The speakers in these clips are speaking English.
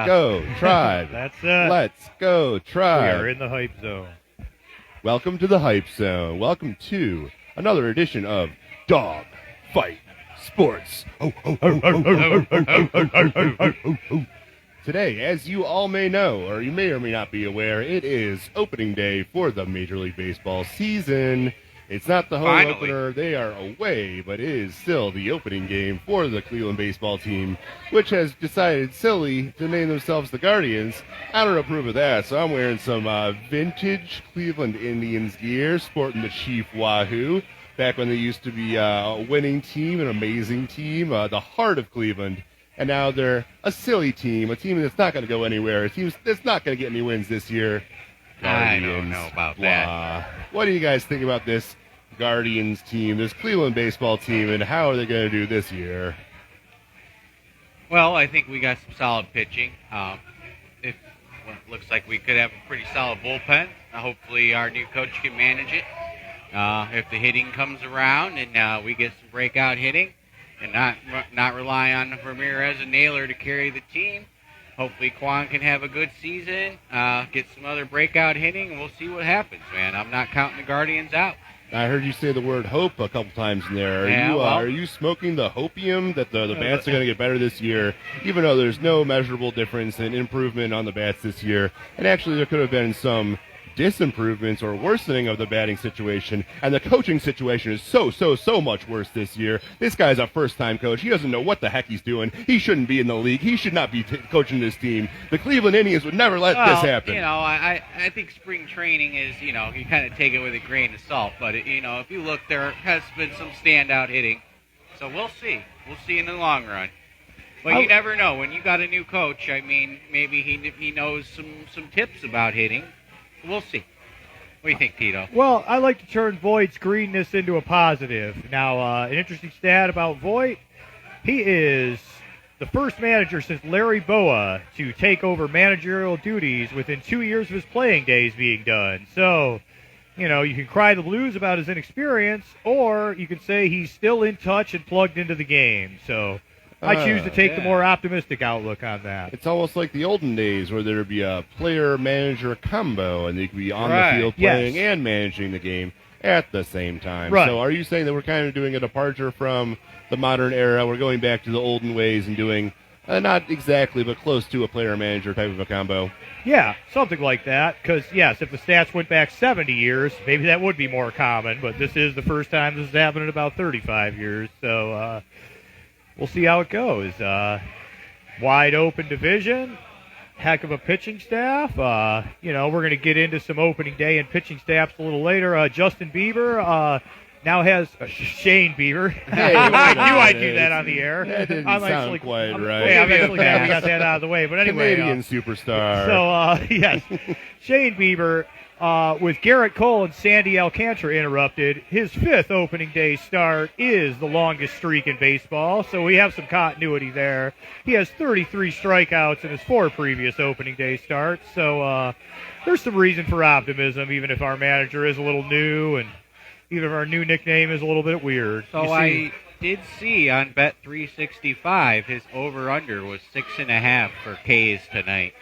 go, Tribe. That's it. Let's go, Tribe. We are in the hype zone. Welcome to the Hype Zone. Welcome to another edition of Dog Fight Sports. Today, as you all may know, or you may or may not be aware, it is opening day for the Major League Baseball season. It's not the home opener. They are away, but it is still the opening game for the Cleveland baseball team, which has decided silly to name themselves the Guardians. I don't approve of that, so I'm wearing some vintage Cleveland Indians gear, sporting the Chief Wahoo, back when they used to be a winning team, an amazing team, the heart of Cleveland. And now they're a silly team, a team that's not going to go anywhere, a team that's not going to get any wins this year. Guardians, I don't know about that. What do you guys think about this Guardians team, this Cleveland baseball team, and how are they going to do this year? Well, I think we got some solid pitching. It looks like we could have a pretty solid bullpen. Hopefully our new coach can manage it. If the hitting comes around and we get some breakout hitting and not rely on Ramirez and Naylor to carry the team, hopefully Kwan can have a good season, get some other breakout hitting, and we'll see what happens, man. I'm not counting the Guardians out. I heard you say the word hope a couple times in there. Are you smoking the hopium that the bats are going to get better this year, even though there's no measurable difference in improvement on the bats this year? And actually, there could have been some disimprovements or worsening of the batting situation, and the coaching situation is so much worse this year. This guy's a first-time coach. He doesn't know what the heck he's doing. He shouldn't be in the league. He should not be coaching this team. The Cleveland Indians would never let this happen. I think spring training is, you kind of take it with a grain of salt, but, if you look, there has been some standout hitting, so we'll see. We'll see in the long run. But you never know. When you got a new coach, maybe he knows some tips about hitting. We'll see. What do you think, Tito? Well, I like to turn Voigt's greenness into a positive. Now, an interesting stat about Voigt, he is the first manager since Larry Boa to take over managerial duties within 2 years of his playing days being done. So, you can cry the blues about his inexperience, or you can say he's still in touch and plugged into the game. So I choose to take the more optimistic outlook on that. It's almost like the olden days where there would be a player-manager combo, and they could be on the field playing and managing the game at the same time. Right. So are you saying that we're kind of doing a departure from the modern era? We're going back to the olden ways and doing not exactly, but close to a player-manager type of a combo? Yeah, something like that. Because, yes, if the stats went back 70 years, maybe that would be more common. But this is the first time this has happened in about 35 years. So, we'll see how it goes. Wide open division, heck of a pitching staff. We're going to get into some opening day and pitching staffs a little later. Justin Bieber now has Shane Bieber. Hey, I knew I'd do that on the air. That didn't sound quite right. I'm actually glad we got that out of the way. But anyway, Canadian superstar. So, yes, Shane Bieber. With Garrett Cole and Sandy Alcantara interrupted, his fifth opening day start is the longest streak in baseball, so we have some continuity there. He has 33 strikeouts in his 4 previous opening day starts, so there's some reason for optimism, even if our manager is a little new and even if our new nickname is a little bit weird. So I did see on Bet365 his over-under was 6.5 for Ks tonight.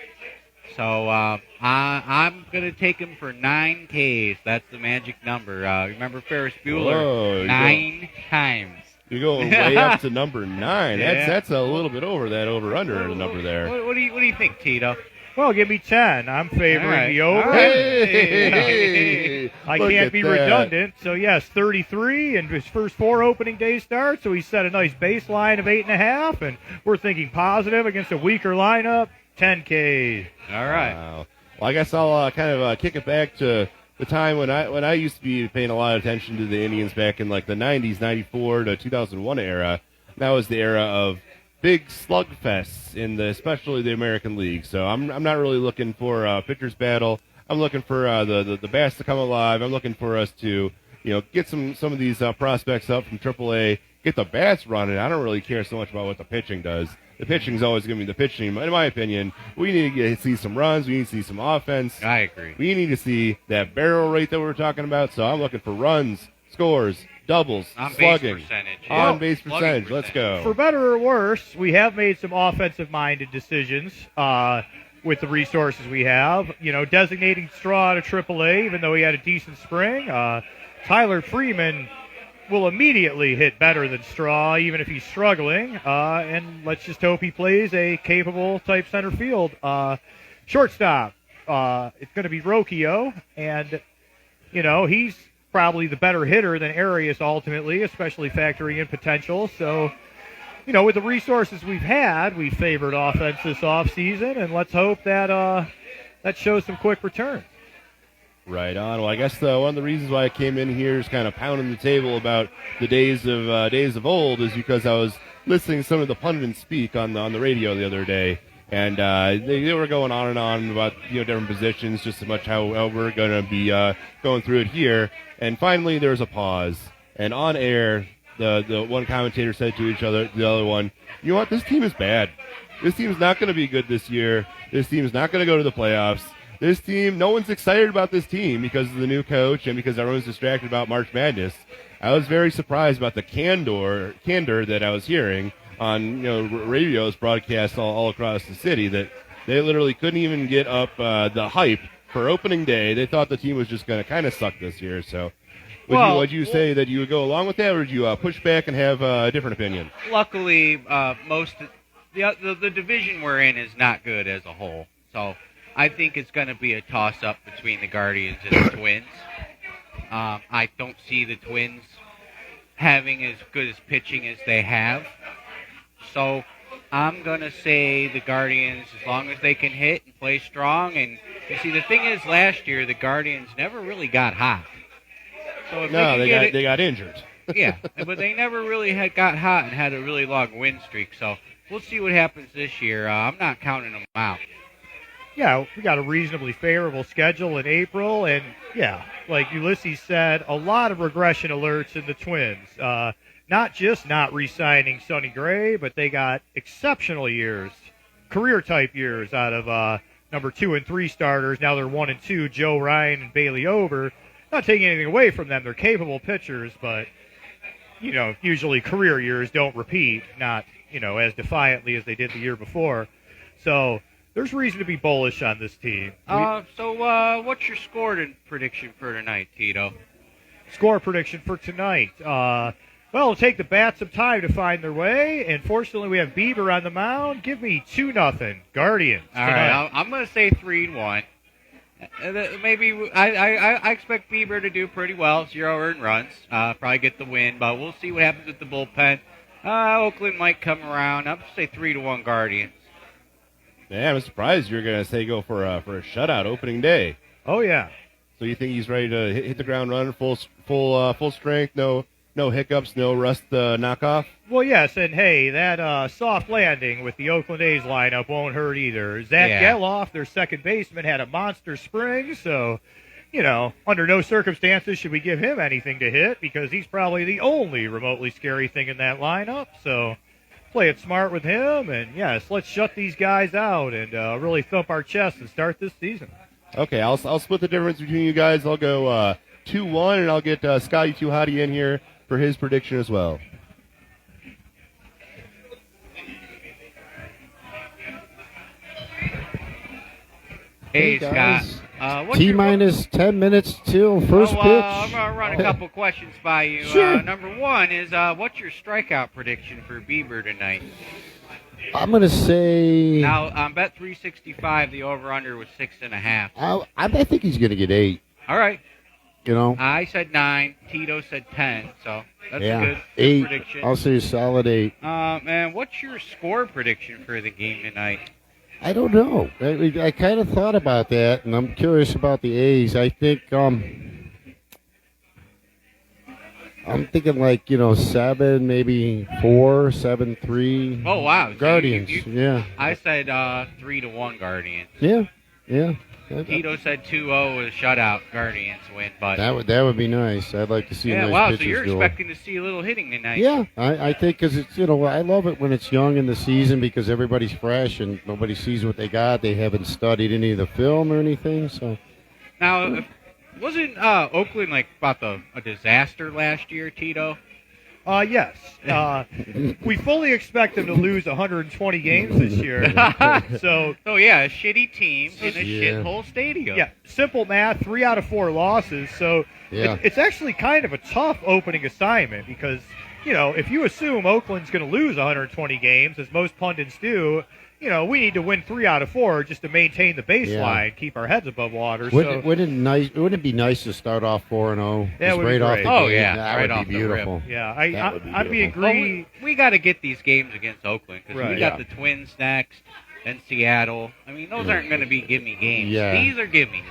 So I'm going to take him for 9 Ks. That's the magic number. Remember Ferris Bueller? 9 times. You're going way up to number 9. Yeah. That's a little bit over that over-under number there. What do you think, Tito? Well, give me 10. I'm favoring the over. Hey, I can't be redundant. So, yes, 33 in his first 4 opening day starts. So he set a nice baseline of 8.5, and we're thinking positive against a weaker lineup. 10K. All right. Wow. Well, I guess I'll kind of kick it back to the time when I used to be paying a lot of attention to the Indians back in like the 90s, 94 to 2001 era. That was the era of big slugfests in especially the American League. So I'm not really looking for a pitcher's battle. I'm looking for the bats to come alive. I'm looking for us to get some of these prospects up from AAA, get the bats running. I don't really care so much about what the pitching does. The pitching is always going to be the pitching. In my opinion, we need to see some runs. We need to see some offense. I agree. We need to see that barrel rate that we were talking about. So I'm looking for runs, scores, doubles, On slugging, base percentage. on base Slugging percentage. Let's go. For better or worse, we have made some offensive-minded decisions with the resources we have. Designating Straw out of AAA, even though he had a decent spring. Tyler Freeman will immediately hit better than Straw, even if he's struggling. And let's just hope he plays a capable type center field. Shortstop, it's going to be Rocchio, and he's probably the better hitter than Arias ultimately, especially factoring in potential. So, with the resources we've had, we favored offense this offseason, and let's hope that that shows some quick returns. Right on. Well, I guess one of the reasons why I came in here is kind of pounding the table about the days of old is because I was listening to some of the pundits speak on the radio the other day, and they were going on and on about different positions, just as much how we're going to be going through it here. And finally, there was a pause, and on air, the one commentator said to the other one, "You know what? This team is bad. This team's not going to be good this year. This team's not going to go to the playoffs. This team, no one's excited about this team because of the new coach and because everyone's distracted about March Madness." I was very surprised about the candor that I was hearing on radios broadcast all across the city, that they literally couldn't even get up the hype for opening day. They thought the team was just going to kind of suck this year. So would you say that you would go along with that, or would you push back and have a different opinion? Luckily, the division we're in is not good as a whole. So I think it's going to be a toss-up between the Guardians and the Twins. I don't see the Twins having as good as pitching as they have. So I'm going to say the Guardians, as long as they can hit and play strong. And you see, the thing is, last year the Guardians never really got hot. So if they got injured. Yeah, but they never really got hot and had a really long win streak. So we'll see what happens this year. I'm not counting them out. Yeah, we got a reasonably favorable schedule in April, and like Ulysses said, a lot of regression alerts in the Twins. Not just not re-signing Sonny Gray, but they got exceptional years, career-type years out of number 2 and 3 starters. Now they're 1 and 2, Joe Ryan and Bailey Ober. Not taking anything away from them. They're capable pitchers, but, usually career years don't repeat, not, as defiantly as they did the year before. So there's reason to be bullish on this team. So what's your score prediction for tonight, Tito? Score prediction for tonight. Well, it'll take the Bats some time to find their way, and fortunately we have Bieber on the mound. Give me 2-0 Guardians. All right, I'm going to say 3-1. Maybe I expect Bieber to do pretty well, 0 earned runs, probably get the win, but we'll see what happens with the bullpen. Oakland might come around. I'm going to say 3-1 Guardians. Yeah, I'm surprised you're going to say go for a shutout opening day. Oh yeah. So you think he's ready to hit the ground running full strength, no hiccups, no rust knockoff? Well, yes, and hey, that soft landing with the Oakland A's lineup won't hurt either. Zach Geloff, their second baseman, had a monster spring, so, under no circumstances should we give him anything to hit because he's probably the only remotely scary thing in that lineup. So play it smart with him, and yes, let's shut these guys out and really thump our chest and start this season. Okay, I'll split the difference between you guys. I'll go 2-1, and I'll get Scotty Tuhati in here for his prediction as well. Hey, Scott. T-minus 10 minutes till first pitch. I'm going to run a couple questions by you. Sure. Number one is, what's your strikeout prediction for Bieber tonight? I'm going to say... Now, on Bet365, the over-under was 6.5. I think he's going to get 8. All right. I said 9. Tito said 10. So that's a good 8. prediction. I'll say a solid 8. And what's your score prediction for the game tonight? I don't know. I kind of thought about that, and I'm curious about the A's. I think I'm thinking like 7, maybe 4, 7, 3. Oh wow, Guardians. Yeah. I said 3-1 Guardians. Yeah. Tito said 2-0 with a shutout. Guardians win, but that would be nice. I'd like to see. Yeah, nice wow. pitchers So you're go. expecting to see a little hitting tonight? Yeah, I think because it's I love it when it's young in the season because everybody's fresh and nobody sees what they got. They haven't studied any of the film or anything. So now, Wasn't Oakland like about a disaster last year, Tito? Yes. We fully expect them to lose 120 games this year. So yeah, a shitty team in a Yeah. shithole stadium. yeah, simple math, 3 out of 4 losses. So Yeah. it's actually kind of a tough opening assignment because, if you assume Oakland's going to lose 120 games, as most pundits do, we need to win 3 out of 4 just to maintain the baseline, keep our heads above water. Wouldn't it be nice to start off 4-0? That Just would be right off great. the Oh, gate? yeah, that right would off be the rip. beautiful. Yeah, That would be I'd be beautiful. Well, agree. we got to get these games against Oakland because Right. we got Yeah. the Twins next and Seattle. I mean, those aren't going to be gimme games. Yeah. These are gimmies.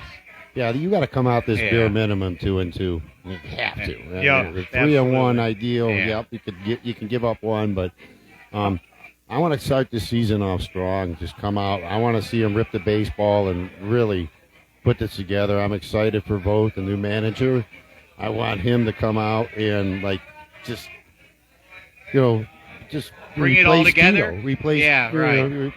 Yeah, you got to come out this Yeah. bare minimum 2-2. You have to. Yeah, The 3-1 absolutely. ideal. Yeah. Yep, you can give up one, but I want to start the season off strong. Just come out. I want to see them rip the baseball and really put this together. I'm excited for Vogt, the new manager. I want him to come out and just Bring it all replace together? Tito. Replace. Yeah, right.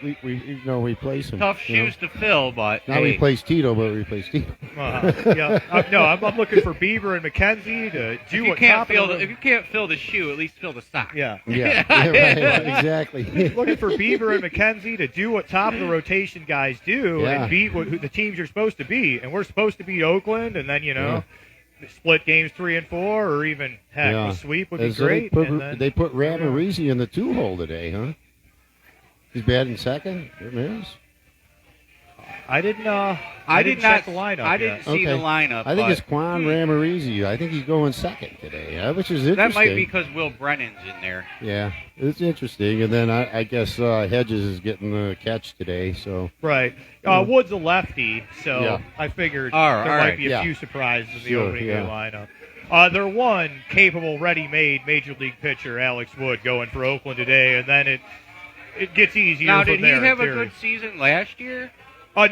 Replace him. Tough shoes to fill, but Not hey, replace Tito, but replace Tito. No, I'm looking for Bieber and McKenzie to do if you what can't top of fill the- if you can't fill the shoe, at least fill the sock. Yeah. Yeah, right, exactly. Looking for Bieber and McKenzie to do what top of the rotation guys do Yeah. and beat who the teams you're supposed to beat. And we're supposed to beat Oakland, and then split games 3 and 4, or even heck, Yeah. a sweep would be So great. They and put, then- they put Ramirez in the 2-hole today, huh? He's batting second. Ramirez. I didn't. I did didn't not check the lineup. I didn't yet. see the Okay. lineup. I think but it's Quan Ramirez. I think he's going second today, which is interesting. that might be because Will Brennan's in there. Yeah, it's interesting. And then I guess Hedges is getting the catch today. So Right. Wood's a lefty, so Yeah. I figured All there right, might be a yeah. few surprises in the Sure, opening yeah. day lineup. They're one capable, ready-made Major League pitcher, Alex Wood, going for Oakland today, and then it gets easier Now, from did he there. have in a theory. good season last year?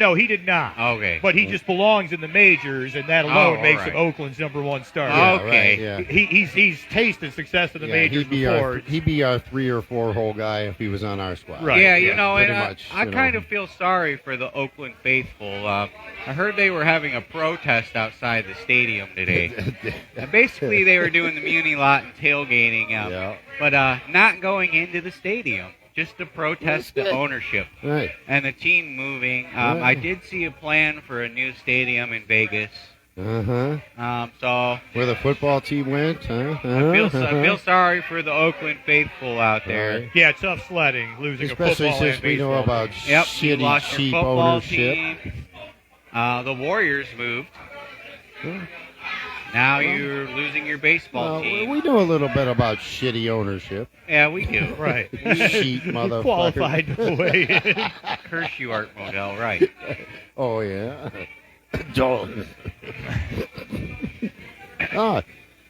No, he did not. Okay. But he just belongs in the majors, and that alone all makes right. him Oakland's #1 starter. Oh, yeah, okay. right, yeah. He's tasted success in the Yeah, majors before. he'd be our 3 or 4 hole guy if he was on our squad. Right. Yeah, yeah, and pretty much, I kind of feel sorry for the Oakland faithful. I heard they were having a protest outside the stadium today. Basically, they were doing the Muni lot and tailgating, Yeah. but not going into the stadium, just to protest the ownership Right. and the team moving. Yeah. I did see a plan for a new stadium in Vegas. So Where the football team went, huh? I feel sorry for the Oakland faithful out there. Right. Yeah, tough sledding, losing Especially a football since and we know baseball about team. Yep, you shitty, lost your cheap football ownership. team. The Warriors moved. Yeah. Now you're losing your baseball Well, team. we know a little bit about shitty ownership. Yeah, we do. Right. Cheat motherfucker. Qualified to weigh in. Curse you, Art Modell. Right. Oh, yeah. Don't.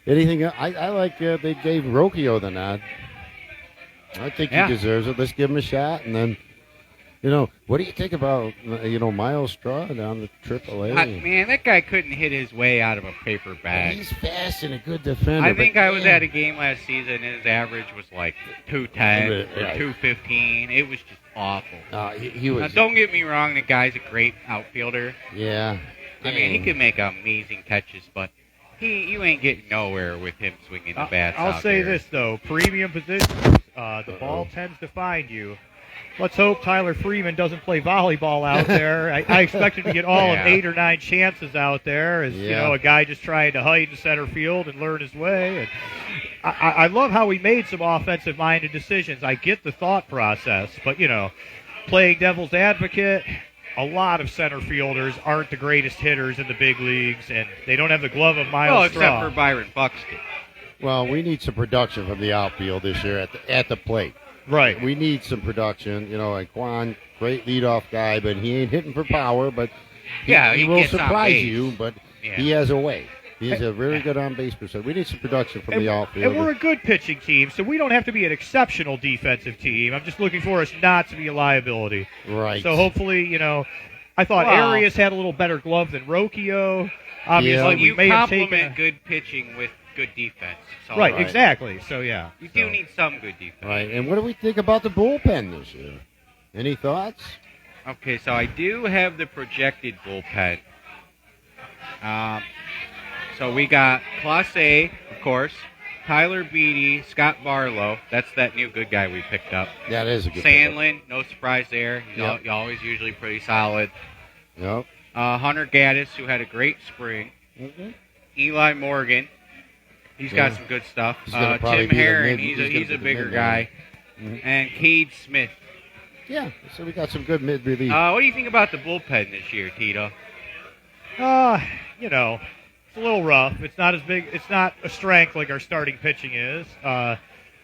Anything? I like they gave Rocchio the nod. I think Yeah. he deserves it. Let's give him a shot. And then, what do you think about, Miles Straw down the AAA? Man, that guy couldn't hit his way out of a paper bag. He's fast and a good defender. I think but I was man, at a game last season, and his average was like 210 or Right. 215. It was just awful. he Now, was. don't get me wrong, the guy's a great outfielder. Yeah. I mean, he can make amazing catches, but you ain't getting nowhere with him swinging the bats I'll out say there. this, though. Premium positions, the ball tends to find you. Let's hope Tyler Freeman doesn't play volleyball out there. I expect him to get all Yeah. of 8 or 9 chances out there as, Yeah. a guy just trying to hide in center field and learn his way. And I love how he made some offensive-minded decisions. I get the thought process, but, playing devil's advocate, a lot of center fielders aren't the greatest hitters in the big leagues, and they don't have the glove of Miles Well, Straw. except for Byron Buxton. Well, we need some production from the outfield this year at the plate. Right. We need some production. Like Quan, great leadoff guy, but he ain't hitting for power. But he He will gets on surprise base. you. But Yeah. he has a way. He's a very good on base percent. We need some production from the outfield. And we're a good pitching team, so we don't have to be an exceptional defensive team. I'm just looking for us not to be a liability. Right. So hopefully, I thought Well- Arias had a little better glove than Rocchio. Obviously, Yeah. Well, we you may have taken complement good pitching with good defense. So right, Right. exactly. So yeah, You So- do need some good defense. Right. And what do we think about the bullpen this year? Any thoughts? Okay, so I do have the projected bullpen. So we got Class A, of course, Tyler Beatty, Scott Barlow. That's that new good guy we picked up. That is a good pickup. Sandlin, no surprise there. He's Yep. always usually pretty solid. Yep. Hunter Gaddis, who had a great spring. Eli Morgan. He's got Yeah. some good stuff. He's gonna probably Tim be the Herron, mid- he's he's a gonna be the bigger mid guy. Mhm. And Cade Smith. Yeah. So we got some good mid relief. What do you think about the bullpen this year, Tito? You know, it's a little rough. It's not as big. It's not a strength like our starting pitching is.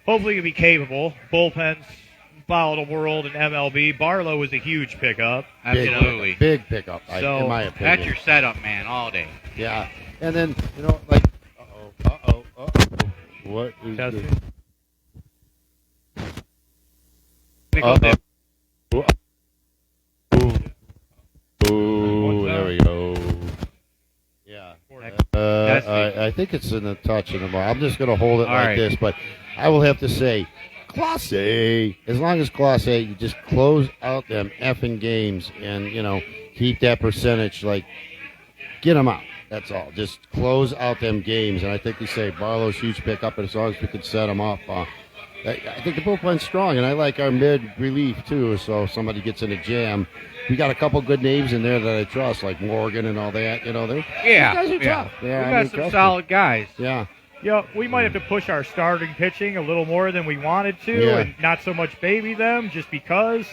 Hopefully, it'll be capable. Bullpens volatile world in MLB. Barlow was a huge pickup. Absolutely. Big pickup, So, in my opinion. That's your setup, man, all day. Yeah. And then, like, uh-oh. What is Testing. this? Nickel dip. Ooh, there we go. Yeah. I think it's in the touch in the ball. I'm just going to hold it All like right. this, but I will have to say, Class A, as long as Class A, you just close out them effing games and, keep that percentage, like, get them out. That's all. Just close out them games. And I think they say Barlow's huge pickup, and as long as we can set them up, I think the bullpen's strong, and I like our mid relief too. So if somebody gets in a jam, we got a couple good names in there that I trust, like Morgan and all that. These guys are tough. Yeah, We got some solid guys. Yeah, We might have to push our starting pitching a little more than we wanted to, Yeah. and not so much baby them, just because.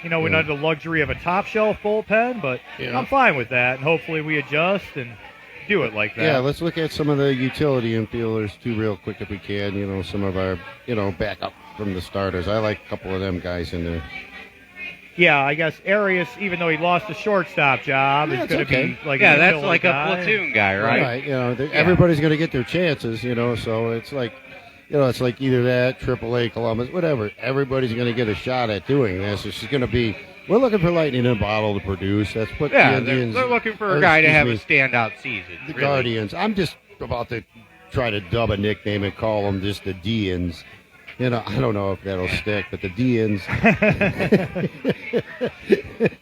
We don't have the luxury of a top shelf bullpen, but Yeah. I'm fine with that, and hopefully we adjust and do it like that. yeah. Let's look at some of the utility infielders too, real quick if we can. Some of our backup from the starters. I like a couple of them guys in there. Yeah, I guess Arias, even though he lost the shortstop job, Yeah, is it's going to okay. be like Yeah, a that's utility like a guy. platoon guy, right? Right. Everybody's going to get their chances. So it's like. It's like either that, AAA, Columbus, whatever. Everybody's going to get a shot at doing this. It's just going to be, we're looking for lightning in a bottle to produce. That's what Yeah, the Indians. they're looking for or, a guy to have excuse a standout season. the really. Guardians. I'm just about to try to dub a nickname and call them just the Dians. I don't know if that'll stick, but the Dians.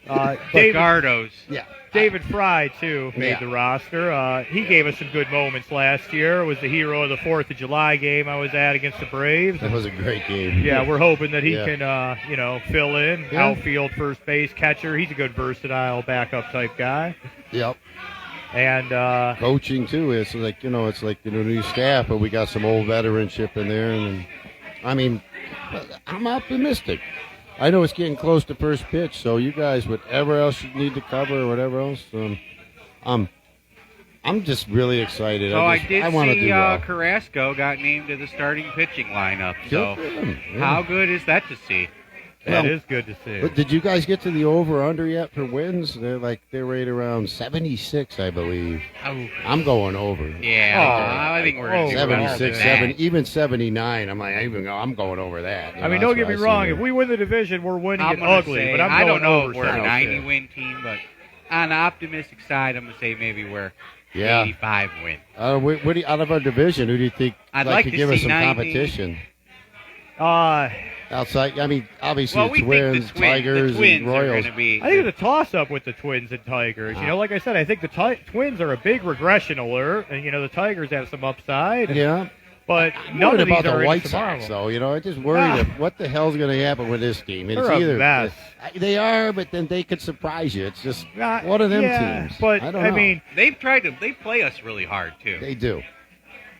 Gardos. Yeah. David Fry, too, made Yeah. the roster. He gave us some good moments last year. Was the hero of the 4th of July game I was at against the Braves. That was a great game. Yeah, we're hoping that he Yeah. can, fill in. Yeah. Outfield, first base, catcher. He's a good versatile backup type guy. Yep. And Coaching, too. It's like, it's like the new staff, but we got some old veteranship in there. And I'm optimistic. I know it's getting close to first pitch, so you guys, whatever else you need to cover or whatever else, I'm just really excited. So I want to see do well. Carrasco got named to the starting pitching lineup. So Good for him. Yeah. how good is that to see? that Well, is good to see. But did you guys get to the over/under yet for wins? They're right around 76, I believe. Oh, I'm going over. yeah, I think we're going to do better 76, than 7, that. even 79. I'm like, I'm going over that. Don't get me wrong. If we win the division, we're winning I'm it gonna ugly. say, But I'm I going don't know over if we're a 76. 90-win team, but on the optimistic side, I'm going to say maybe we're Yeah. 85 win. What do you, out of our division, who do you think I'd like could to give us see some 90. competition? Outside, obviously Well, the we Twins, think the Tigers, Twins and are Royals. going to be. I think it's a toss-up with the Twins and Tigers. Like I said, I think the Twins are a big regression alert, and the Tigers have some upside. Yeah. But I'm none worried of these about are the in White tomorrow. Sox, though. I'm just worried of what the hell's going to happen with this team. It's They're a either mess. They are, but then they could surprise you. It's just Not- one of them yeah, teams. But I don't know. mean, They play us really hard too. They do.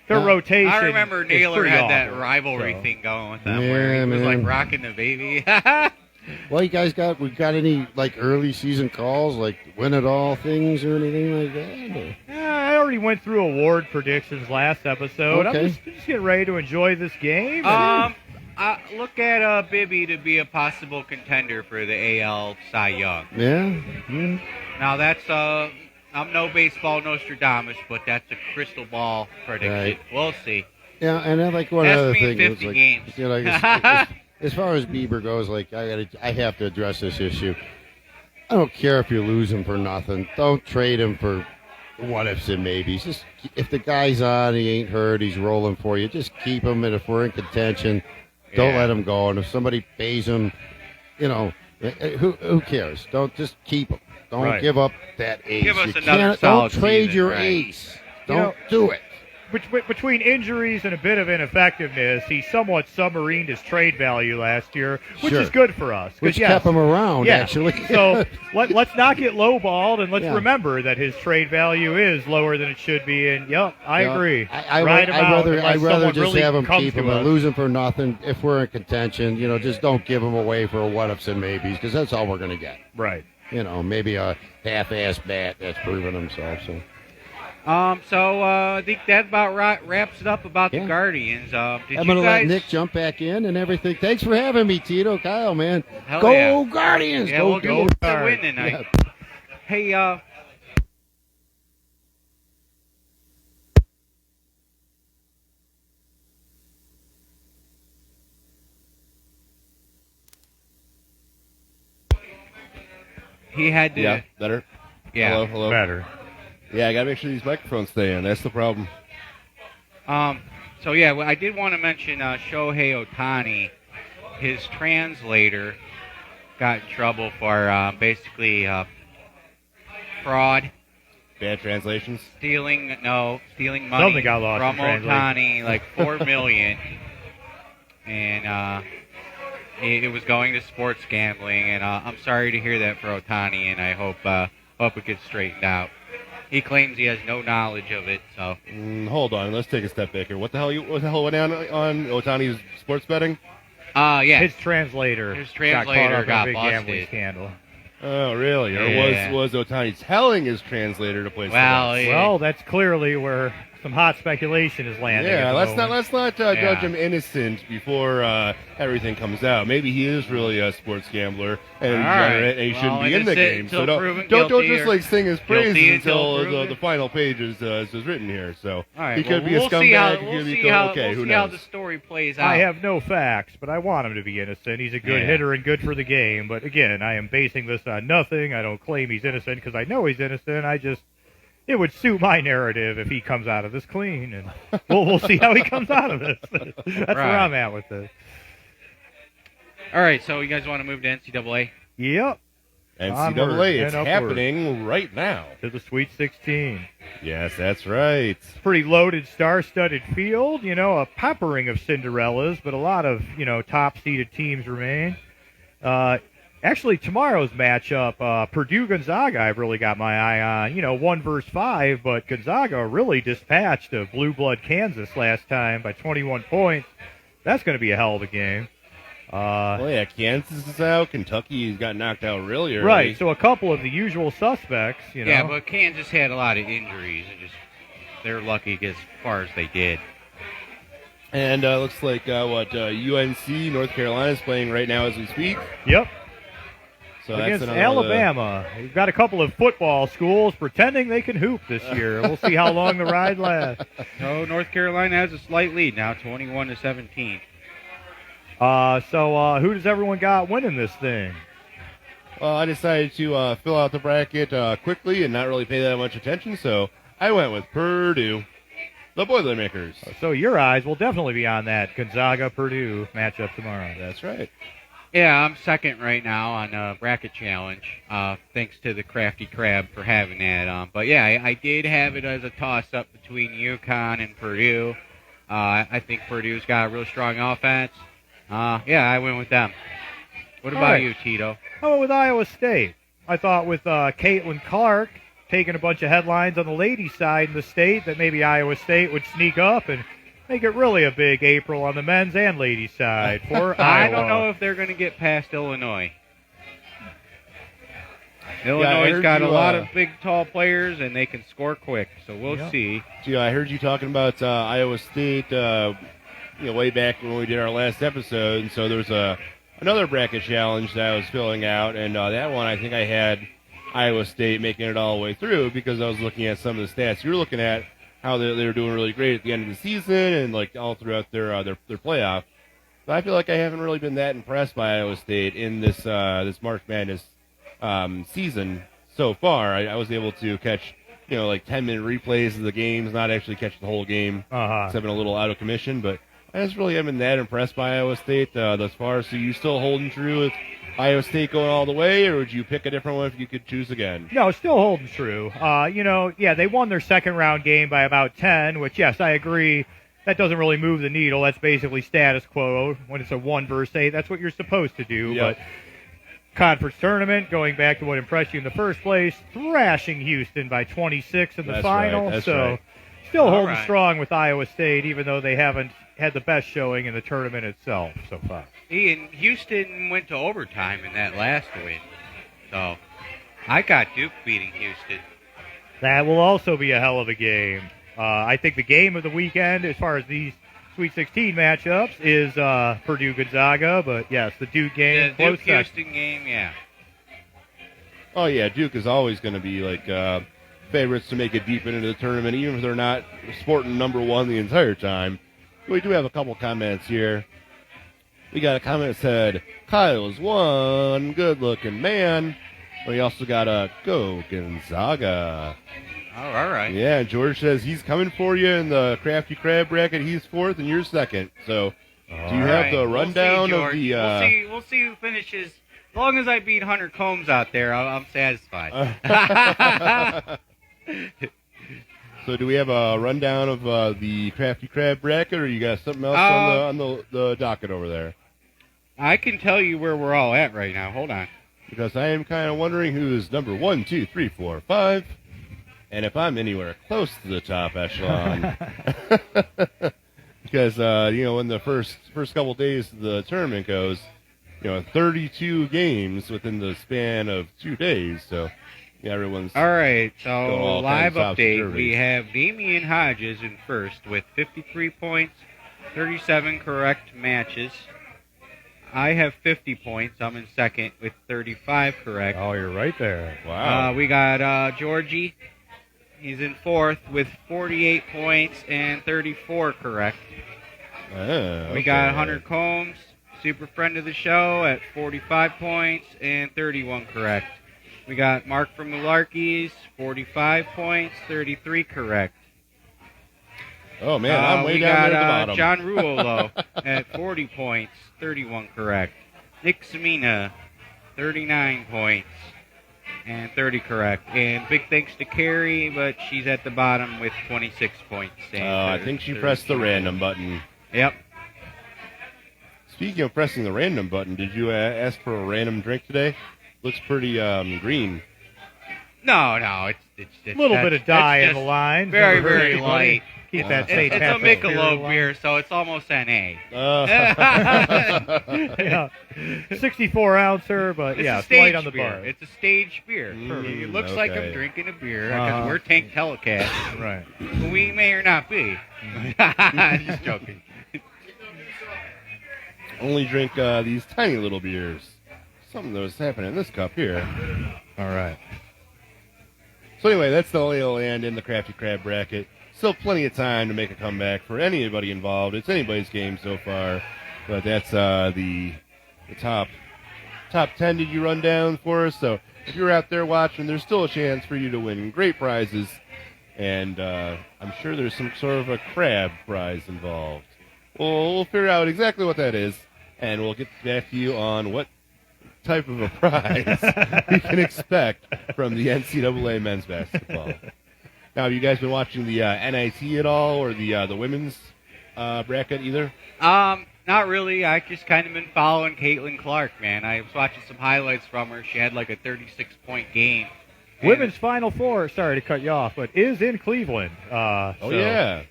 their Yeah. rotation. I remember is Naylor pretty had that awful, rivalry so. thing going with them, Yeah, where he was man. like rocking the baby. Well, you guys got any early season calls, like win it all things or anything like that? Or? I already went through award predictions last episode. Okay. I'm just getting ready to enjoy this game. Look at Bibby to be a possible contender for the AL Cy Young. Yeah. Mm. Now that's I'm no baseball Nostradamus, but that's a crystal ball prediction. Right. We'll see. Yeah, and then one Has to other be thing 50 was games. as far as Bieber goes, I have to address this issue. I don't care if you lose him for nothing. Don't trade him for what ifs and maybes. Just if the guy's on, he ain't hurt, he's rolling for you. Just keep him, and if we're in contention, don't Yeah. let him go. And if somebody pays him, who cares? Don't just keep him. Don't Right. give up that ace. Give us You another can't- solid Don't trade season, your right. ace. Don't do it. Between injuries and a bit of ineffectiveness, he somewhat submarined his trade value last year, which Sure. is good for us. 'Cause, Which yes, kept him around, yeah. actually. So let's not get lowballed, and let's Yeah. remember that his trade value is lower than it should be. And I Yeah, agree. I'd Ride him out rather unless someone just really have him comes keep to him and us. lose him for nothing. If we're in contention, just don't give him away for what ifs and maybes, because that's all we're going to get. Right. Maybe a half-ass bat that's proven himself. So I think that about wraps it up about the Yeah. Guardians. Did I'm you going to guys? let Nick jump back in and everything. Thanks for having me, Tito. Kyle, man. Hell Go yeah. Guardians. Yeah, go we'll Dudes. get the win tonight. Hey, he had to. Yeah, better. Yeah. Hello, hello. Better. Yeah, I gotta make sure these microphones stay in. That's the problem. So yeah, I did want to mention Shohei Ohtani. His translator got in trouble for basically fraud, Bad translations. stealing money Something got lost from in translation. Ohtani, like $4 million, and it was going to sports gambling. And I'm sorry to hear that for Ohtani, and I hope it gets straightened out. He claims he has no knowledge of it, so. Hold on, let's take a step back here. What the hell went down on Otani's sports betting? Yeah. His translator. His translator got caught up got in a big busted. gambling scandal. Oh, really? Yeah. Or was Otani telling his translator to place Well, the bets? Well, that's clearly where some hot speculation is landing. Yeah, at the let's moment. not judge him innocent before everything comes out. Maybe he is really a sports gambler and All right. degenerate, and he shouldn't Well, be in the innocent game. So until proven don't guilty just or like sing his praises guilty until until proven. the final page is written here. So All right, he could well, be a we'll scumbag. see how, he we'll could be see how, okay. we'll Who see how knows? the story plays out. I have no facts, but I want him to be innocent. He's a good Yeah. hitter and good for the game. But again, I am basing this on nothing. I don't claim he's innocent because I know he's innocent. It would suit my narrative if he comes out of this clean, and we'll see how he comes out of this. That's where Right. I'm at with this. All right, so you guys want to move to NCAA? Yep, Onward NCAA, it's and upward. happening right now. to the Sweet 16. Yes, that's right. Pretty loaded, star-studded field. A peppering of Cinderellas, but a lot of top-seeded teams remain. Actually, tomorrow's matchup, Purdue-Gonzaga, I've really got my eye on. 1 versus 5, but Gonzaga really dispatched a blue blood Kansas last time by 21 points. That's going to be a hell of a game. Well, yeah, Kansas is out. Kentucky got knocked out really early. Right, so a couple of the usual suspects. Yeah, but Kansas had a lot of injuries, and they're lucky to get as far as they did. And looks like UNC, North Carolina, is playing right now as we speak. Yep. So Against that's another one of the- Alabama. We've got a couple of football schools pretending they can hoop this year. We'll see how long the ride lasts. So North Carolina has a slight lead now, 21-17. So who does everyone got winning this thing? Well, I decided to fill out the bracket quickly and not really pay that much attention, so I went with Purdue, the Boilermakers. So your eyes will definitely be on that Gonzaga-Purdue matchup tomorrow. That's right. Yeah, I'm second right now on Bracket Challenge, thanks to the Crafty Crab for having that. But yeah, I did have it as a toss-up between UConn and Purdue. I think Purdue's got a real strong offense. Yeah, I went with them. What All about right. you, Tito? How about with Iowa State? I thought with Caitlin Clark taking a bunch of headlines on the ladies' side in the state that maybe Iowa State would sneak up and make it really a big April on the men's and ladies' side for I Iowa. don't know if they're going to get past Illinois. I Illinois heard got you, a lot of big, tall players, and they can score quick. So we'll Yeah. see. Gee, I heard you talking about Iowa State way back when we did our last episode, and so there's another bracket challenge that I was filling out, and that one I think I had Iowa State making it all the way through because I was looking at some of the stats you were looking at, how they were doing really great at the end of the season and like all throughout their playoff. But I feel like I haven't really been that impressed by Iowa State in this March Madness season so far. I was able to catch like 10-minute replays of the games, not actually catch the whole game. Uh-huh. Because I've been a little out of commission, but I just really haven't been that impressed by Iowa State thus far. So you still holding true with Iowa State going all the way, or would you pick a different one if you could choose again? No, still holding true. They won their second round game by about 10, which, yes, I agree. That doesn't really move the needle. That's basically status quo. When it's a 1 versus 8, that's what you're supposed to do. Yep. But conference tournament, going back to what impressed you in the first place, thrashing Houston by 26 in the final. That's so right. still All holding right. strong with Iowa State, even though they haven't had the best showing in the tournament itself so far. And Houston went to overtime in that last win. So I got Duke beating Houston. That will also be a hell of a game. I think the game of the weekend, as far as these Sweet 16 matchups, is Purdue-Gonzaga. But, yes, the Duke game. The Duke-Houston game, yeah. Oh, yeah, Duke is always going to be favorites to make it deep into the tournament, even if they're not sporting number one the entire time. We do have a couple comments here. We got a comment that said, Kyle's one good-looking man. We also got a go Gonzaga. Oh, all right. Yeah, George says he's coming for you in the Crafty Crab bracket. He's fourth and you're second. So, do you have the rundown we'll of see, the? George. We'll see who finishes. As long as I beat Hunter Combs out there, I'm satisfied. So, do we have a rundown of the Crafty Crab bracket, or you got something else on the docket over there? I can tell you where we're all at right now. Hold on. Because I am kind of wondering who's number 1, 2, 3, 4, 5, and if I'm anywhere close to the top echelon. Because when the first couple days of the tournament goes, 32 games within the span of 2 days. So, yeah, everyone's All right, so all live kinds of update. topsy-turvy. We have Damian Hodges in first with 53 points, 37 correct matches. I have 50 points. I'm in second with 35 correct. Oh, you're right there. wow. We got Georgie. He's in fourth with 48 points and 34 correct. We got Hunter Combs, super friend of the show, at 45 points and 31 correct. We got Mark from Mularkeys, 45 points, 33 correct. Oh man, I'm way we down got there at the bottom. John Ruolo at 40 points, 31 correct. Nick Samina, 39 points and 30 correct. And big thanks to Carrie, but she's at the bottom with 26 points. I think she pressed the random button. Yep. Speaking of pressing the random button, did you ask for a random drink today? Looks pretty green. No, it's A little bit of dye in the line. Very, Never hurt very anybody. light. Keep that It's St. a Patrick's Michelob line. beer, so it's almost an A. Yeah, 64 ouncer, but It's yeah, a it's light stage on the beer. bar. It's a stage beer. It looks like I'm okay. drinking a beer because Uh-huh. we're Tank Telecast. Right. We may or not be. Just joking. Only drink these tiny little beers. Something that was happening in this cup here. All right. So anyway, that's the lay of the land in the Crafty Crab bracket. Still plenty of time to make a comeback for anybody involved. It's anybody's game so far. But that's the top 10 did you run down for us. So if you're out there watching, there's still a chance for you to win great prizes. And I'm sure there's some sort of a crab prize involved. We'll figure out exactly what that is. And we'll get back to you on what type of a prize we can expect from the NCAA men's basketball. Now, have you guys been watching the NIT at all, or the women's bracket either? Not really. I just kind of been following Caitlin Clark, man. I was watching some highlights from her. She had like a 36-point game. And Women's Final Four, sorry to cut you off, but is in Cleveland. Oh, So yeah.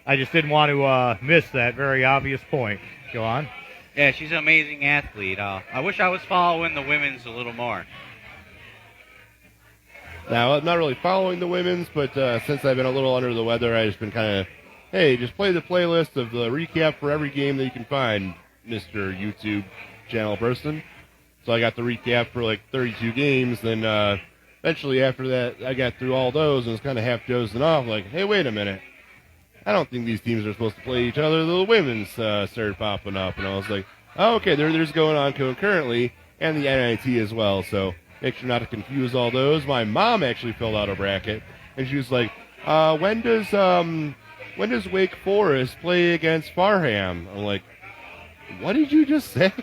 I just didn't want to miss that very obvious point. Go on. Yeah, she's an amazing athlete. I wish I was following the women's a little more. Now, I'm not really following the women's, but since I've been a little under the weather, I've just been kind of, hey, just play the playlist of the recap for every game that you can find, Mr. YouTube channel person. So I got the recap for like 32 games, then eventually after that, I got through all those and was kind of half dozing off, like, hey, wait a minute. I don't think these teams are supposed to play each other. The women's started popping up, and I was like, oh, okay, there's going on concurrently, and the NIT as well, so make sure not to confuse all those. My mom actually filled out a bracket, and she was like, when does when does Wake Forest play against Farham? I'm like, what did you just say?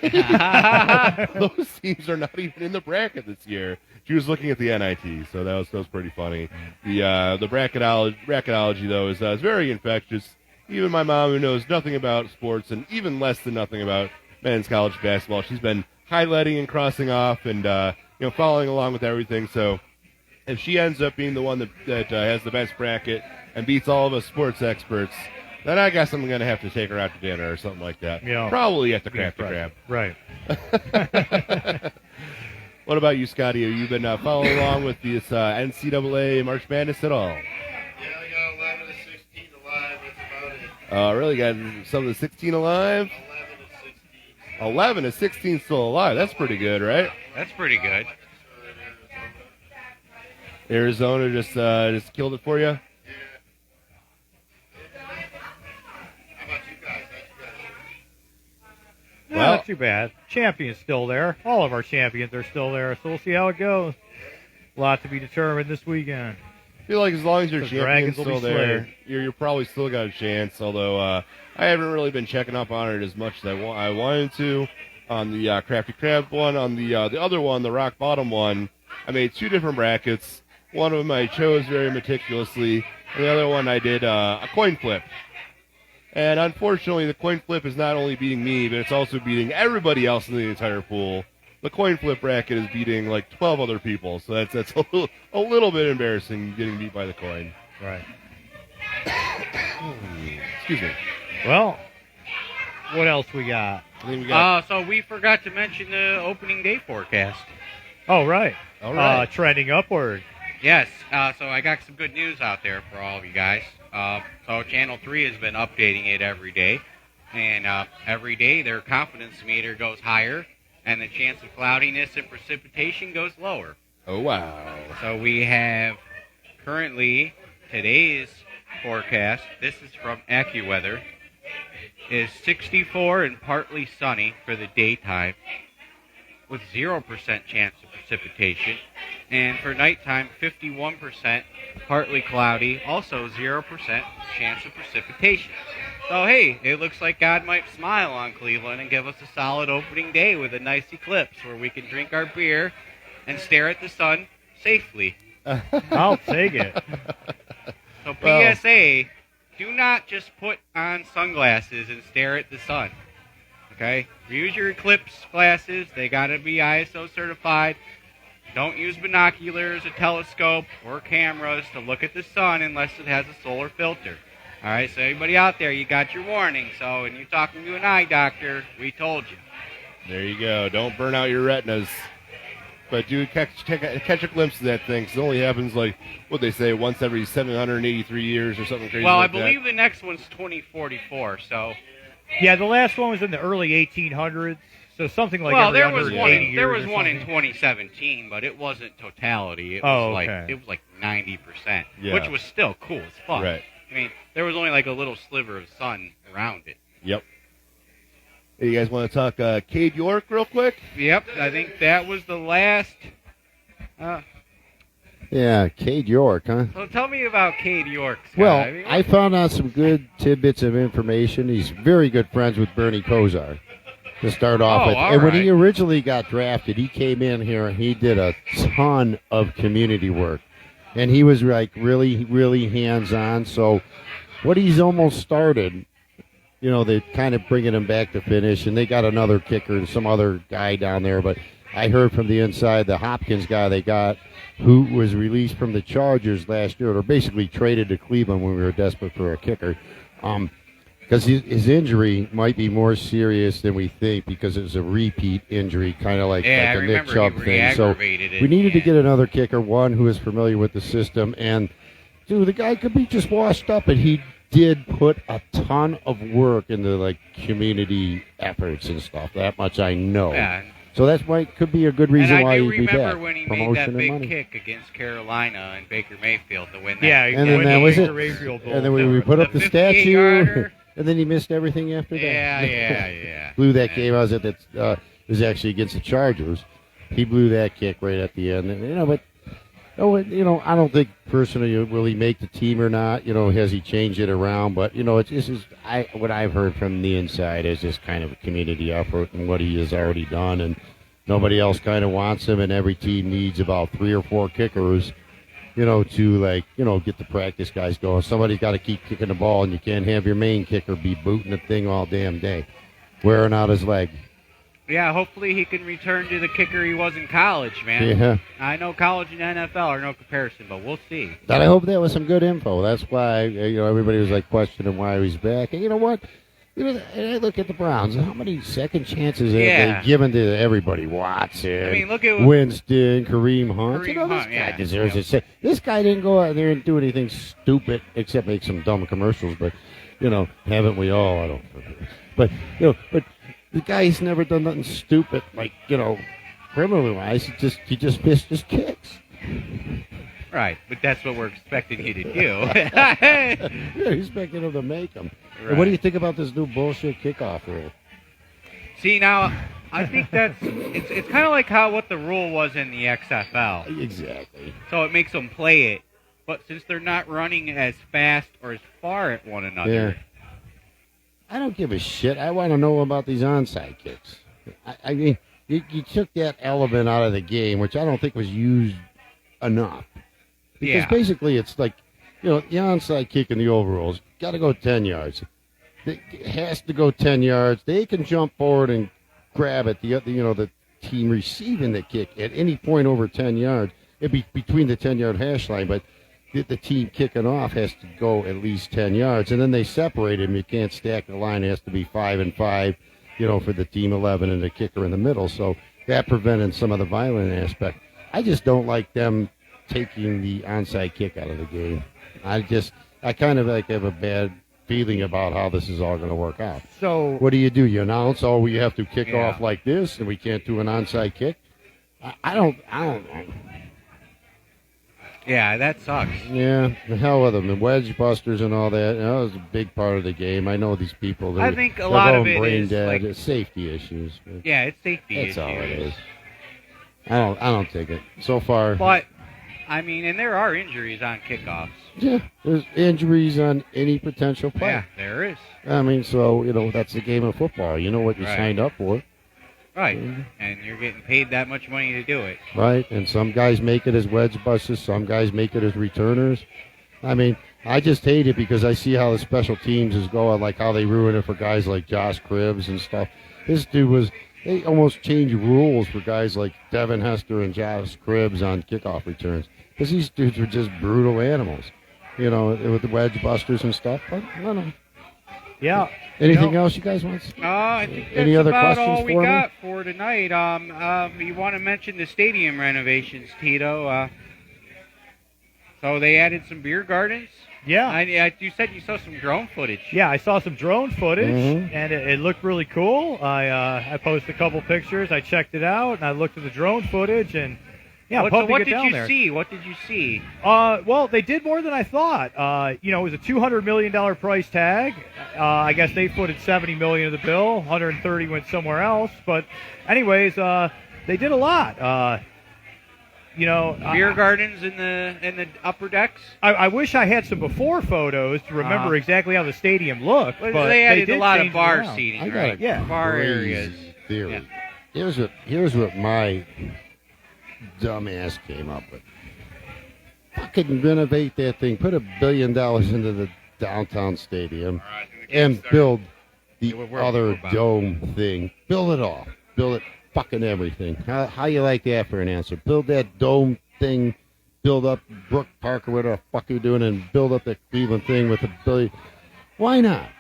Those teams are not even in the bracket this year. She was looking at the NIT, so that was pretty funny. The bracketology though is very infectious. Even my mom, who knows nothing about sports and even less than nothing about men's college basketball, she's been highlighting and crossing off and following along with everything. So if she ends up being the one that has the best bracket and beats all of us sports experts, then I guess I'm going to have to take her out to dinner or something like that. Yeah. Probably at the Crafty Crab. Right. What about you, Scotty? Have you been following along with this NCAA March Madness at all? Yeah, I got 11 to 16 alive. That's about it. Really got some of the 16 alive? 11 to 16. 11 to 16 still alive. That's pretty good, right? That's pretty good. Arizona just killed it for you? How about you guys? No, not too bad. Champion's still there. All of our champions are still there, so we'll see how it goes. A lot to be determined this weekend. I feel like as long as your The champion's Dragons will still be there, slayed. you're probably still got a chance. Although I haven't really been checking up on it as much as I wanted to. On the Crafty Crab one, on the other one, the Rock Bottom one, I made 2 different brackets. One of them I chose very meticulously, and the other one I did a coin flip. And unfortunately, the coin flip is not only beating me, but it's also beating everybody else in the entire pool. The coin flip bracket is beating like 12 other people, so that's a little bit embarrassing getting beat by the coin. Right. Excuse me. Well, what else we got? I think we got. So we forgot to mention the opening day forecast. Oh, right. All right. Trending upward. Yes, so I got some good news out there for all of you guys. So Channel 3 has been updating it every day, and every day their confidence meter goes higher, and the chance of cloudiness and precipitation goes lower. Oh wow. So we have currently today's forecast. This is from AccuWeather. Is 64 and partly sunny for the daytime, with 0% chance of precipitation. And for nighttime, 51% partly cloudy, also 0% chance of precipitation. So, hey, it looks like God might smile on Cleveland and give us a solid opening day with a nice eclipse where we can drink our beer and stare at the sun safely. I'll take it. So, Well- PSA, do not just put on sunglasses and stare at the sun. Okay? Use your eclipse glasses. They got to be ISO certified. Don't use binoculars, a telescope, or cameras to look at the sun unless it has a solar filter. All right, so everybody out there, you got your warning. So when you're talking to an eye doctor, we told you. There you go. Don't burn out your retinas. But do catch a glimpse of that thing, 'cause it only happens like, what they say, once every 783 years or something crazy Well, like I believe the next one's 2044, so... Yeah, the last one was in the early 1800s, so something like well, every there was 180 one. There years was or one in something. 2017, but it wasn't totality. It Oh, was okay. it was like 90%, Yeah. which was still cool as fuck. Right. I mean, there was only like a little sliver of sun around it. Yep. Hey, you guys want to talk Cade York real quick? Yep, I think that was the last. Yeah, Cade York, huh? So tell me about Cade York. Scott. Well, I mean, I found out some good tidbits of information. He's very good friends with Bernie Kosar to start off Oh, with. all And when he right. originally got drafted, he came in here and he did a ton of community work. And he was like really, really hands-on. So what he's almost started, you know, they're kind of bringing him back to finish. And they got another kicker and some other guy down there. But I heard from the inside, the Hopkins guy they got, who was released from the Chargers last year, or basically traded to Cleveland when we were desperate for a kicker, because his injury might be more serious than we think because it was a repeat injury, kind of like, yeah, I like a Nick remember Chubb he thing. So re-aggravated it. we needed to yeah. get another kicker, one who is familiar with the system, and dude, the guy could be just washed up, and he did put a ton of work into like community efforts and stuff. That much I know. Yeah. So that's why it could be a good reason And why I do he'd be remember back. when he made Promotion that and big money. kick against Carolina and Baker Mayfield to win that. Yeah, And then when that he was made it. the Rayfield Bowl. And then we put up the 58-yarder. statue, and then he missed everything after that. Yeah. Blew that game. I was at that. It was actually against the Chargers. He blew that kick right at the end. And, you know, but I don't think personally will he make the team or not. Has he changed it around? But it's just what I've heard from the inside is just kind of a community effort and what he has already done, and nobody else kind of wants him, and every team needs about 3 or 4 kickers, to get the practice guys going. Somebody's got to keep kicking the ball, and you can't have your main kicker be booting the thing all damn day, wearing out his leg. Yeah, hopefully he can return to the kicker he was in college, man. Yeah. I know college and NFL are no comparison, but we'll see. And I hope that was some good info. That's why everybody was questioning why he's back. And you know what? I look at the Browns. How many second chances have they given to everybody? Watson, look at Winston, Kareem Hunt. This guy deserves it. This guy didn't go out there and do anything stupid except make some dumb commercials. But haven't we all? I don't. But the guy's never done nothing stupid, criminally-wise. He just missed his kicks. Right, but that's what we're expecting you to do. You're expecting him to make them. Right. What do you think about this new bullshit kickoff rule? See, now, I think it's kind of like what the rule was in the XFL. Exactly. So it makes them play it, but since they're not running as fast or as far at one another. Yeah. I don't give a shit. I want to know about these onside kicks. I mean, you took that element out of the game, which I don't think was used enough. Because basically it's like, the onside kick in the overalls got to go 10 yards. It has to go 10 yards. They can jump forward and grab it. The team receiving the kick at any point over 10 yards. It'd be between the 10-yard hash line, but the team kicking off has to go at least 10 yards, and then they separate them. You can't stack the line. It has to be 5 and 5, for the team 11 and the kicker in the middle. So that prevented some of the violent aspect. I just don't like them taking the onside kick out of the game. I kind of have a bad feeling about how this is all going to work out. So what do? You announce, we have to kick off like this, and we can't do an onside kick? I don't know. Yeah, that sucks. Yeah, the hell with them. The wedge busters and all that. That was a big part of the game. I know these people. I think a lot of it brain is dead. like It's safety issues. Yeah, it's safety issues. That's all it is. I don't take it so far. But and there are injuries on kickoffs. Yeah, there's injuries on any potential play. Yeah, there is. So that's the game of football. You know what you signed up for. Right, and you're getting paid that much money to do it. Right, and some guys make it as wedge busters, some guys make it as returners. I just hate it because I see how the special teams is going, like how they ruin it for guys like Josh Cribbs and stuff. This dude they almost changed rules for guys like Devin Hester and Josh Cribbs on kickoff returns because these dudes were just brutal animals, with the wedge busters and stuff. But I don't know. Yeah. Anything else you guys want? I think that's Any other about questions all we for me? got for tonight. You want to mention the stadium renovations, Tito? So they added some beer gardens. Yeah. You said you saw some drone footage. Yeah, I saw some drone footage, and it looked really cool. I posted a couple pictures. I checked it out, and I looked at the drone footage, and what did you see? What did you see? Well, they did more than I thought. It was a $200 million price tag. I guess they footed $70 million of the bill. 130 went somewhere else. But, anyways, they did a lot. Beer gardens in the upper decks. I wish I had some before photos to remember exactly how the stadium looked. But they added did a lot change of bar it around. seating, right? Bar crazy areas. Theory. Yeah. Here's what my dumbass came up with. Fucking renovate that thing. Put $1 billion into the downtown stadium and build the other dome thing. Build it all. Build it fucking everything. How you like that for an answer? Build that dome thing. Build up Brook Park or whatever the fuck you're doing and build up the Cleveland thing with $1 billion. Why not?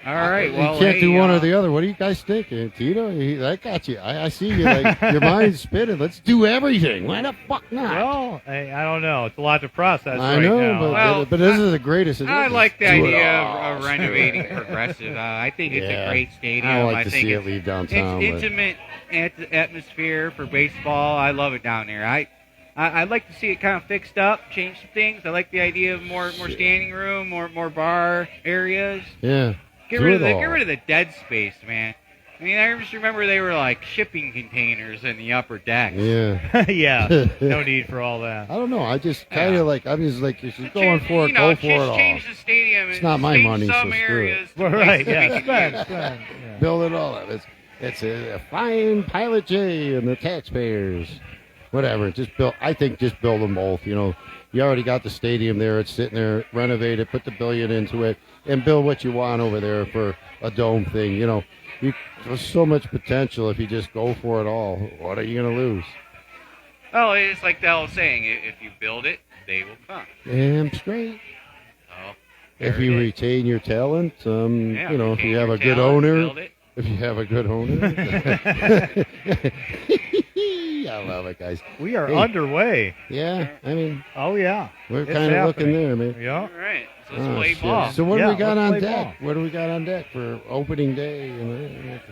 All right. Well, you can't do one or the other. What do you guys think, Tito? That got you. I see you. Like, your mind's spinning. Let's do everything. Why the fuck not? Well, I don't know. It's a lot to process I right know, now. but this is the greatest. I like the idea of renovating Progressive. I think it's a great stadium. I like to think see it leave downtown. It's intimate atmosphere for baseball. I love it down there. I'd like to see it kind of fixed up, change some things. I like the idea of more standing room, more bar areas. Yeah. Get rid of the dead space, man. I mean, I just remember they were like shipping containers in the upper decks. Yeah. Yeah, no need for all that. I don't know. I just kind of like, I'm just like, if you're going Change- for it, you know, go for it just all. change the stadium. It's and not my change money, some so screw it. areas to Well, places right, that yeah, we can use. spend. Yeah. Build it all up. It's a fine Pilot J and the taxpayers. Whatever. Just build. I think just build them both. You know, you already got the stadium there. It's sitting there. Renovate it. Put the $1 billion into it, and build what you want over there for a dome thing. You know, there's so much potential if you just go for it all. What are you gonna lose? Well, it's like the old saying: if you build it, they will come. Damn straight. So, If there you it is. retain your talent, Yeah, you know, if retain you have your a good talent, owner, build it. if you have a good owner. I love it, guys. We are Hey. underway. Yeah, I mean, Oh, yeah. we're It's kind of looking happening. there, man. Yeah. All right, so let's Oh, play shit. ball. So what do Yeah, we got let's on play deck? ball. What do we got on deck for opening day?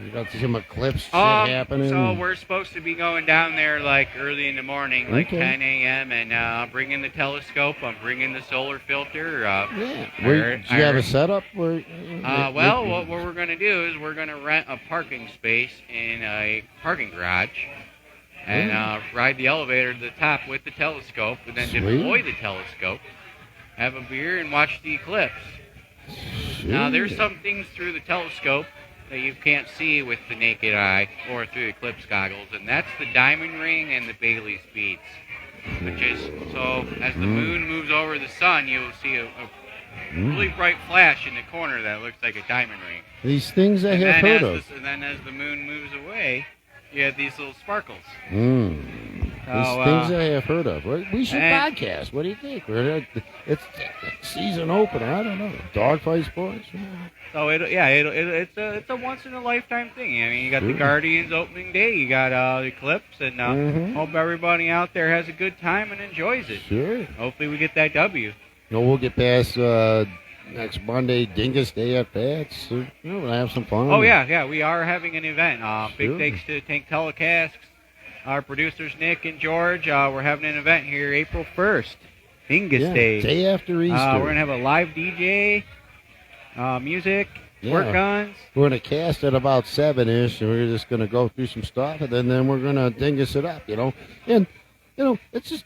We got some eclipse shit Um, happening. So we're supposed to be going down there like early in the morning, like Okay. 10 a.m. and bringing the telescope. I'm bringing the solar filter. Yeah. I Do heard- you have I a setup where? Well, what we're going to do is we're going to rent a parking space in a parking garage and ride the elevator to the top with the telescope and then Sweet. deploy the telescope, have a beer, and watch the eclipse. Now, there's some things through the telescope that you can't see with the naked eye or through the eclipse goggles, and that's the diamond ring and the Bailey's beads. Which is, so as the moon moves over the sun, you'll see a really bright flash in the corner that looks like a diamond ring. These things I And have then, heard as of. and then as the moon moves away, you have these little sparkles. These So, things I have heard of. We should and- podcast. What do you think? It's season opener. I don't know. Dogfight sports. So it's a once in a lifetime thing. I mean, you got the Sure. Guardians opening day, you got the Eclipse, and hope everybody out there has a good time and enjoys it. Sure. Hopefully, we get that W. No, we'll get past next Monday, Dingus Day at that. So, we'll have some fun. Oh yeah, we are having an event. Big Sure. thanks to Tank Telecasts, our producers Nick and George. We're having an event here April 1st, Dingus Yeah, Day. day after Easter. We're gonna have a live DJ, music, Yeah. squirt guns. We're going to cast at about 7-ish, and we're just going to go through some stuff, and then we're going to dingus it up, And, it's just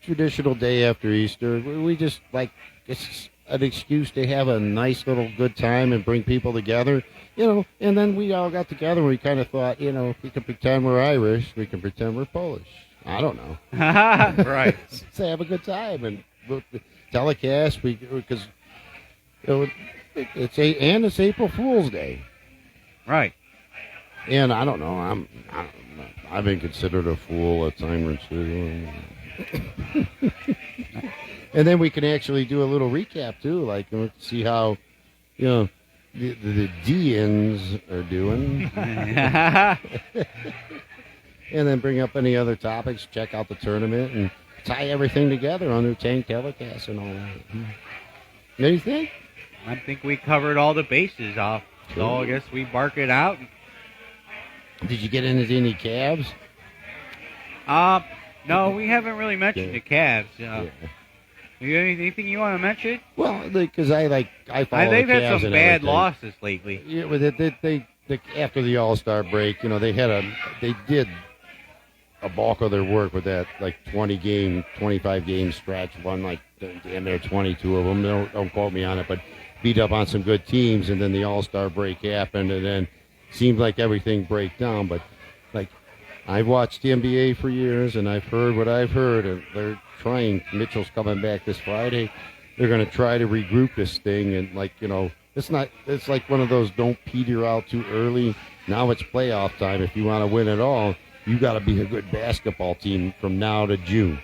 traditional day after Easter. We just, like, it's an excuse to have a nice little good time and bring people together, And then we all got together, and we kind of thought, we can pretend we're Irish, we can pretend we're Polish. I don't know. Right. Let's have a good time. And we'll telecast, because it's April Fool's Day. Right. And I don't know. I've been considered a fool at time or two. And then we can actually do a little recap too, like see how the Deans are doing, and then bring up any other topics. Check out the tournament and tie everything together on their Tank Telecast and all that. Anything? I think we covered all the bases off. So I guess we bark it out. Did you get into any Cavs? No, we haven't really mentioned the Cavs. Yeah. You got anything you want to mention? Well, because I follow They've the had Cavs some and bad everything. losses lately. Yeah, but they after the All-Star break, they did a bulk of their work with that 25 game stretch, won and there 22 of them. Don't quote me on it, but beat up on some good teams, and then the All-Star break happened, and then seemed like everything break down. But I've watched the NBA for years, and I've heard what I've heard, and they're trying. Mitchell's coming back this Friday. They're going to try to regroup this thing, and it's like one of those don't peter out too early. Now it's playoff time. If you want to win it all, you got to be a good basketball team from now to June.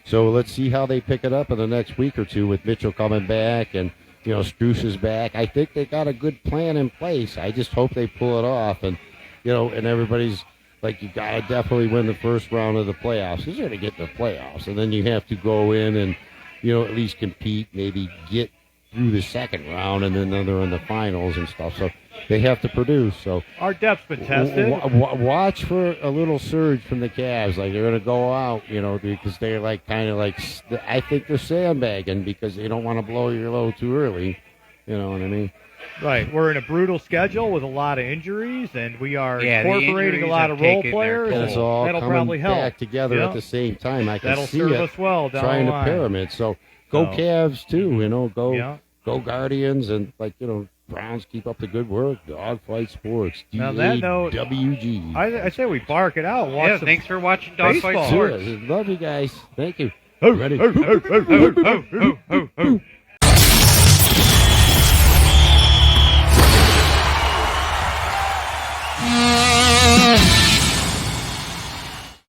So let's see how they pick it up in the next week or two with Mitchell coming back and Struce is back. I think they got a good plan in place. I just hope they pull it off, and and everybody's like, you got to definitely win the first round of the playoffs. You're going to get the playoffs, and then you have to go in and at least compete, maybe get through the second round, and then they're in the finals and stuff. So they have to produce. So Our depth's been tested. watch for a little surge from the Cavs. Like, they're going to go out, because they're I think they're sandbagging because they don't want to blow your load too early. You know what I mean? Right. We're in a brutal schedule with a lot of injuries, and we are Yeah, the incorporating a injuries lot have of role taken their players. toll. And it's all That'll coming probably help. back together Yeah. at the same time. I can That'll see serve it us well down trying the to line. pyramid. So go Oh. Cavs too. You know, go Yeah. go Guardians, and Browns keep up the good work. Dogfight Sports. Now, that note, DAWG. I say we bark it out. And watch Yeah, some thanks for watching Dogfight baseball. Sports. Love you guys. Thank you. Ho, Ready? ho, ho, ho, ho, ho, ho, ho.